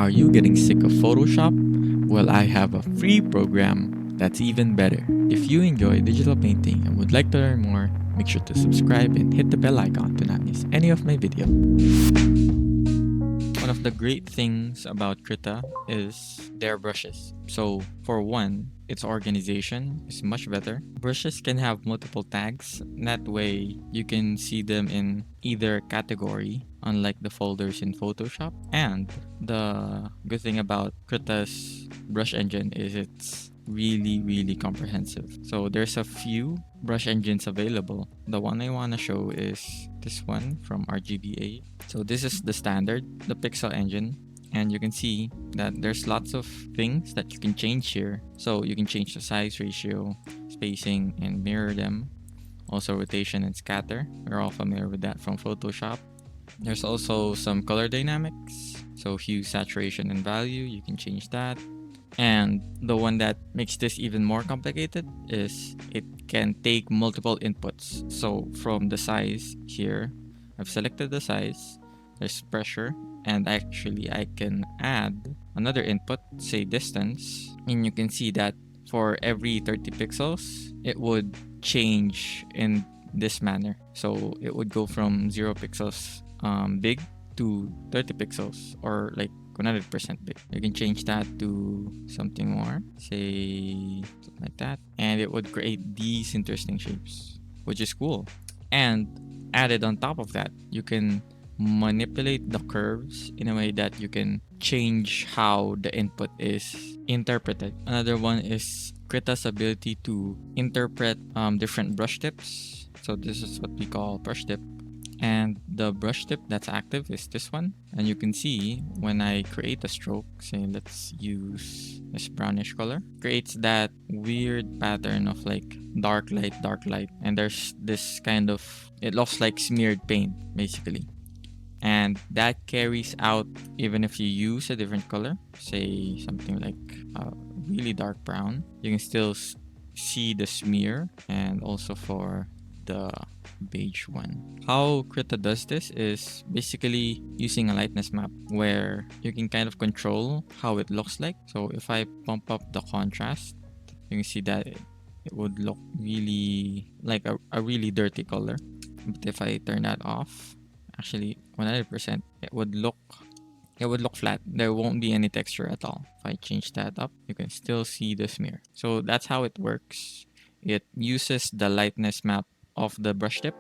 Are you getting sick of Photoshop? Well, I have a free program that's even better. If you enjoy digital painting and would like to learn more, make sure to subscribe and hit the bell icon to not miss any of my videos. One of the great things about Krita is their brushes. So for one, its organization is much better. Brushes can have multiple tags. That way you can see them in either category, unlike the folders in Photoshop. And the good thing about Krita's brush engine is it's really comprehensive. So there's a few brush engines available. The one I want to show is this one from RGBA. So this is the standard, the pixel engine, and you can see that there's lots of things that you can change here. So you can change the size ratio, spacing, and mirror them. Also rotation and scatter. We're all familiar with that from Photoshop. There's also some color dynamics. So hue, saturation, and value, you can change that. And the one that makes this even more complicated is it can take multiple inputs. So from the size here, I've selected the size, there's pressure, and actually I can add another input, say distance, and you can see that for every 30 pixels, it would change in this manner. So it would go from 0 pixels big to 30 pixels, or like 100% big. You can change that to something more, say something like that, and it would create these interesting shapes, which is cool. And added on top of that, you can manipulate the curves in a way that you can change how the input is interpreted. Another one is Krita's ability to interpret different brush tips. So this is what we call brush tip. And the brush tip that's active is this one. And you can see when I create a stroke, say let's use this brownish color, creates that weird pattern of like dark light. And there's this kind of, it looks like smeared paint basically. And that carries out even if you use a different color, say something like really dark brown, you can still see the smear. And also for the beige one. How Krita does this is basically using a lightness map where you can kind of control how it looks like. So if I bump up the contrast, you can see that it would look really like a really dirty color. But if I turn that off, actually 100%, it would look flat. There won't be any texture at all. If I change that up, you can still see the smear. So that's how it works. It uses the lightness map of the brush tip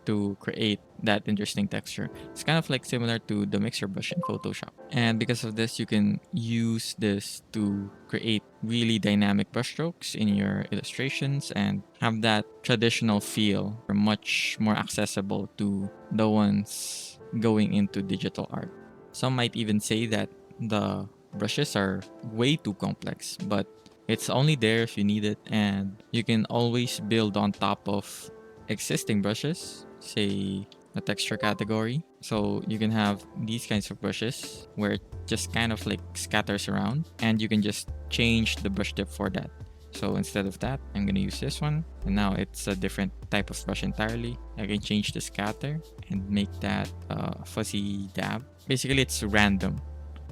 to create that interesting texture. It's kind of like similar to the mixer brush in Photoshop. And because of this, you can use this to create really dynamic brushstrokes in your illustrations and have that traditional feel, much more accessible to the ones going into digital art. Some might even say that the brushes are way too complex, but it's only there if you need it, and you can always build on top of existing brushes, say a texture category. So you can have these kinds of brushes where it just kind of like scatters around, and you can just change the brush tip for that. So instead of that, I'm gonna use this one, and now it's a different type of brush entirely. I can change the scatter and make that a fuzzy dab. Basically, it's random.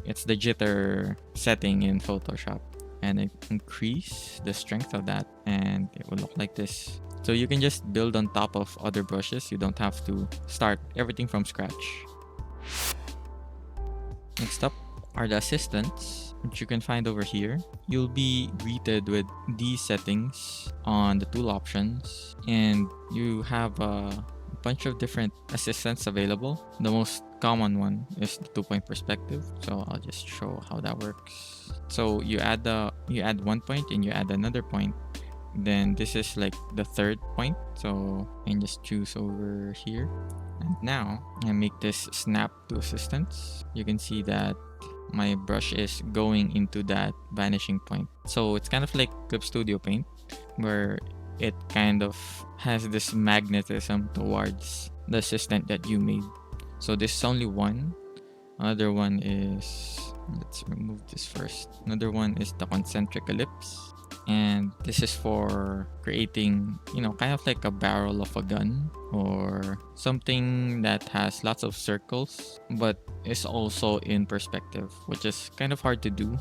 It's the jitter setting in Photoshop, and I increase the strength of that, and it will look like this. So you can just build on top of other brushes. You don't have to start everything from scratch. Next up are the assistants, which you can find over here. You'll be greeted with these settings on the tool options, and you have a bunch of different assistants available. The most common one is the 2-point perspective. So I'll just show how that works. So you add 1 point and you add another point. Then this is like the third point, so I can just choose over here. And now I make this snap to assistance. You can see that my brush is going into that vanishing point. So it's kind of like Clip Studio Paint, where it kind of has this magnetism towards the assistant that you made. So this is only one. Another one is, let's remove this first. Another one is the concentric ellipse. And this is for creating, kind of like a barrel of a gun or something that has lots of circles but is also in perspective, which is kind of hard to do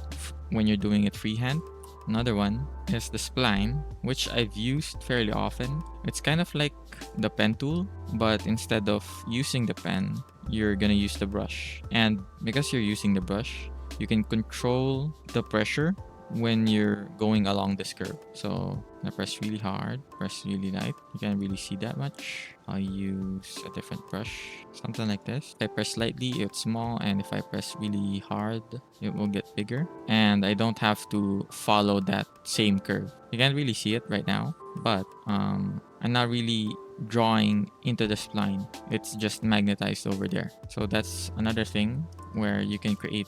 when you're doing it freehand. Another one is the spline, which I've used fairly often. It's kind of like the pen tool, but instead of using the pen, you're gonna use the brush. And because you're using the brush, you can control the pressure when you're going along this curve. So I press really hard, press really light. You can't really see that much. I'll use a different brush, something like this. If I press lightly, it's small, and if I press really hard, it will get bigger. And I don't have to follow that same curve. You can't really see it right now, but I'm not really drawing into the spline. It's just magnetized over there. So that's another thing where you can create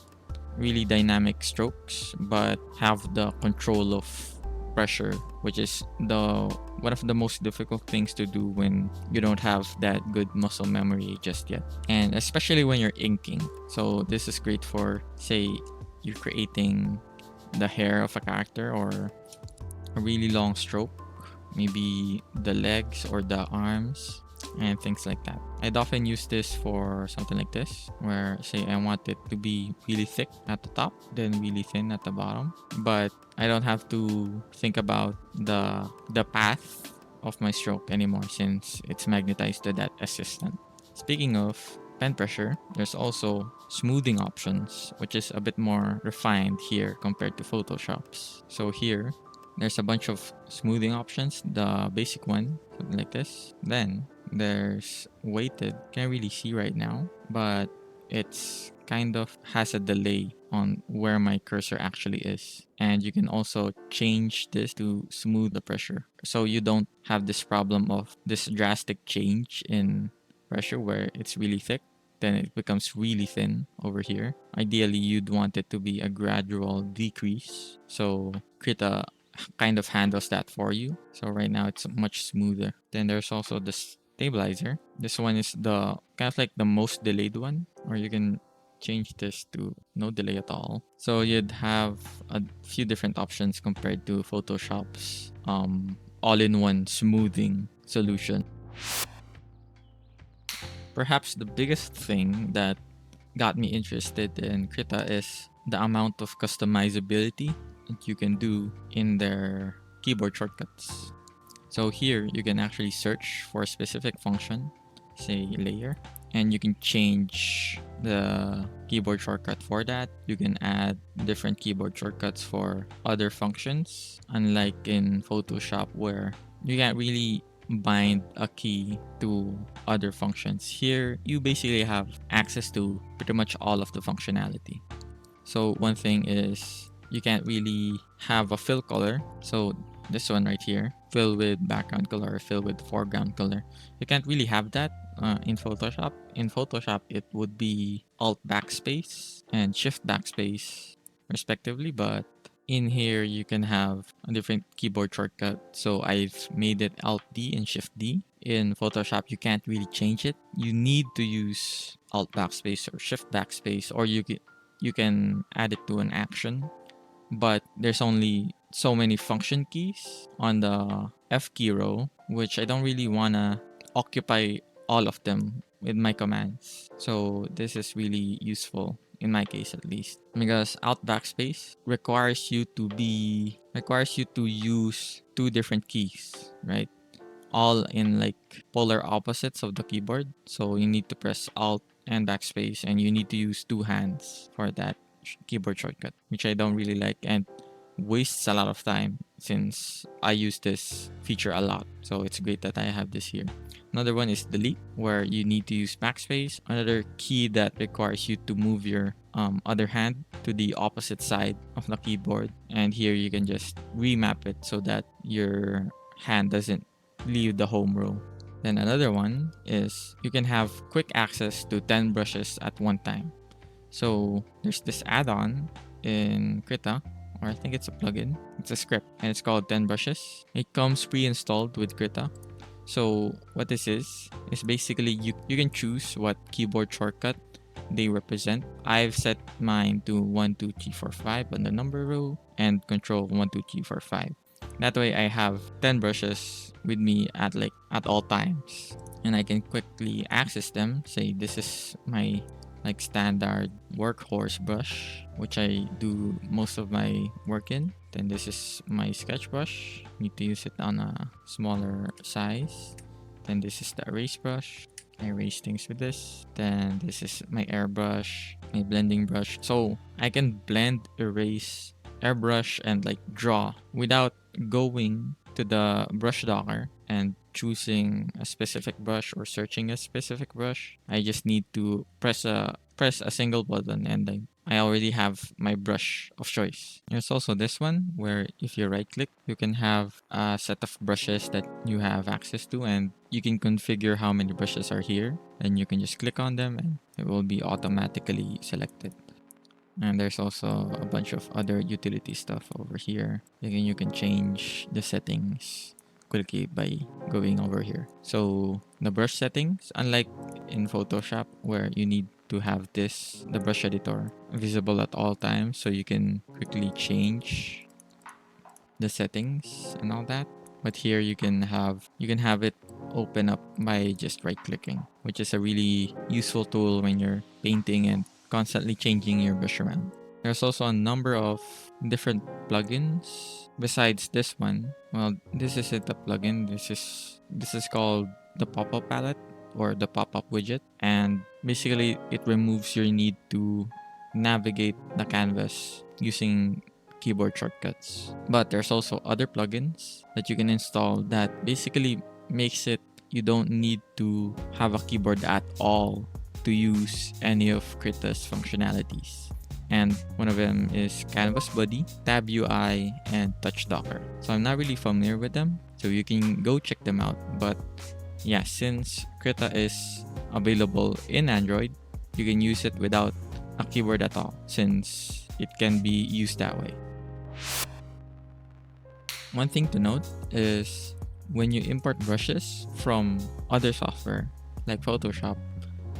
really dynamic strokes but have the control of pressure, which is the one of the most difficult things to do when you don't have that good muscle memory just yet, and especially when you're inking. So this is great for, say, you're creating the hair of a character or a really long stroke, maybe the legs or the arms and things like that. I'd often use this for something like this, where say I want it to be really thick at the top, then really thin at the bottom, but I don't have to think about the path of my stroke anymore since it's magnetized to that assistant. Speaking of pen pressure, there's also smoothing options, which is a bit more refined here compared to Photoshop's. So here, there's a bunch of smoothing options. The basic one, something like this. Then there's weighted. Can't really see right now, but it's kind of has a delay on where my cursor actually is. And you can also change this to smooth the pressure. So you don't have this problem of this drastic change in pressure where it's really thick, then it becomes really thin over here. Ideally, you'd want it to be a gradual decrease. So Krita kind of handles that for you. So right now it's much smoother. Then there's also the stabilizer. This one is the kind of like the most delayed one, or you can change this to no delay at all. So you'd have a few different options compared to Photoshop's all-in-one smoothing solution. Perhaps the biggest thing that got me interested in Krita is the amount of customizability that you can do in their keyboard shortcuts. So here you can actually search for a specific function, say layer, and you can change the keyboard shortcut for that. You can add different keyboard shortcuts for other functions, unlike in Photoshop where you can't really bind a key to other functions. Here, you basically have access to pretty much all of the functionality. So one thing is you can't really have a fill color. So this one right here, fill with background color, fill with foreground color. You can't really have that in Photoshop. In Photoshop, it would be Alt Backspace and Shift Backspace respectively, but in here you can have a different keyboard shortcut. So I've made it Alt D and Shift D. In Photoshop, you can't really change it. You need to use Alt Backspace or Shift Backspace, or you can add it to an action, but there's only so many function keys on the F key row, which I don't really want to occupy all of them with my commands. So this is really useful in my case, at least, because Alt Backspace requires you to use two different keys, right? All in like polar opposites of the keyboard. So you need to press Alt and Backspace, and you need to use two hands for that keyboard shortcut, which I don't really like and wastes a lot of time since I use this feature a lot. So it's great that I have this here. Another one is delete, where you need to use backspace. Another key that requires you to move your other hand to the opposite side of the keyboard. And here you can just remap it so that your hand doesn't leave the home row. Then another one is you can have quick access to 10 brushes at one time. So there's this add-on in Krita, or I think it's a plugin. It's a script and it's called 10 brushes. It comes pre-installed with Krita. So what this is basically you can choose what keyboard shortcut they represent. I've set mine to 1, 2, 3, 4, 5 on the number row and control 1, 2, 3, 4, 5. That way I have 10 brushes with me at all times, and I can quickly access them. Say this is my standard workhorse brush, which I do most of my work in. Then this is my sketch brush. Need to use it on a smaller size. Then this is the erase brush. I erase things with this. Then this is my airbrush, my blending brush. So I can blend, erase, airbrush, and draw without going to the brush docker and choosing a specific brush or searching a specific brush. I just need to press a single button, and I already have my brush of choice. There's also this one where if you right click, you can have a set of brushes that you have access to, and you can configure how many brushes are here. Then you can just click on them and it will be automatically selected. And there's also a bunch of other utility stuff over here. Again, you can change the settings quickly by going over here. So the brush settings, unlike in Photoshop where you need to have the brush editor visible at all times, so you can quickly change the settings and all that. But here you can have it open up by just right clicking, which is a really useful tool when you're painting and constantly changing your brush around. There's also a number of different plugins besides this one. Well, this isn't a plugin. This is called the pop-up palette or the pop-up widget, and basically it removes your need to navigate the canvas using keyboard shortcuts. But there's also other plugins that you can install that basically makes it you don't need to have a keyboard at all to use any of Krita's functionalities. And one of them is Canvas Buddy, Tab UI, and Touch Docker. So I'm not really familiar with them, so you can go check them out. But yeah, since Krita is available in Android, you can use it without a keyboard at all, since it can be used that way. One thing to note is when you import brushes from other software like Photoshop,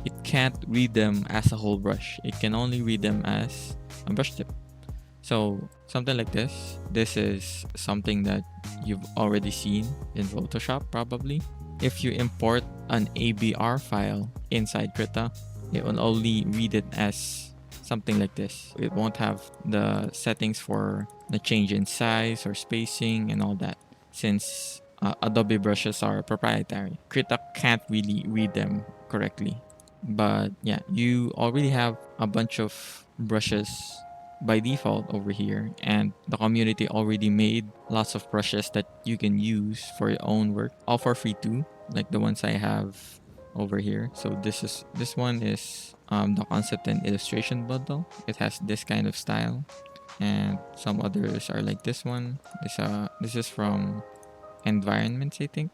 it can't read them as a whole brush. It can only read them as a brush tip. So something like this is something that you've already seen in Photoshop probably. If you import an ABR file inside Krita, it will only read it as something like this. It won't have the settings for the change in size or spacing and all that, since Adobe brushes are proprietary. Krita can't really read them correctly. But yeah, you already have a bunch of brushes by default over here, and the community already made lots of brushes that you can use for your own work, all for free too, like the ones I have over here. So this one is the concept and illustration bundle. It has this kind of style, and some others are like this one. This is from Environments, I think.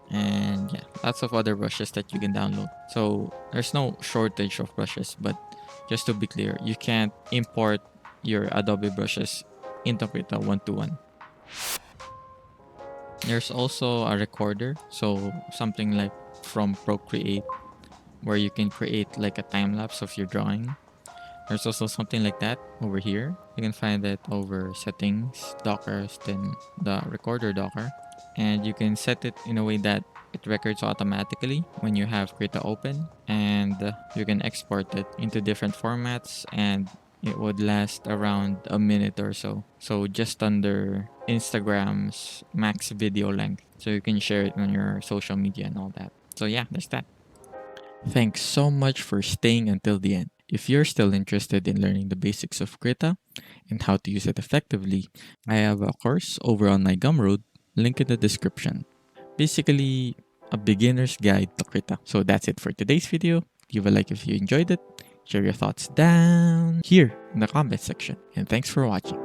And yeah, lots of other brushes that you can download. So there's no shortage of brushes, but just to be clear, you can't import your Adobe brushes into Krita one-to-one. There's also a recorder, so something like from Procreate, where you can create like a time lapse of your drawing. There's also something like that over here. You can find it over settings, dockers, then the recorder docker. And you can set it in a way that it records automatically when you have Krita open, and you can export it into different formats, and it would last around a minute or so. So just under Instagram's max video length. So you can share it on your social media and all that. So yeah, that's that. Thanks so much for staying until the end. If you're still interested in learning the basics of Krita and how to use it effectively, I have a course over on my Gumroad, link in the description. Basically, a beginner's guide to Krita. So that's it for today's video. Leave a like if you enjoyed it. Share your thoughts down here in the comment section. And thanks for watching.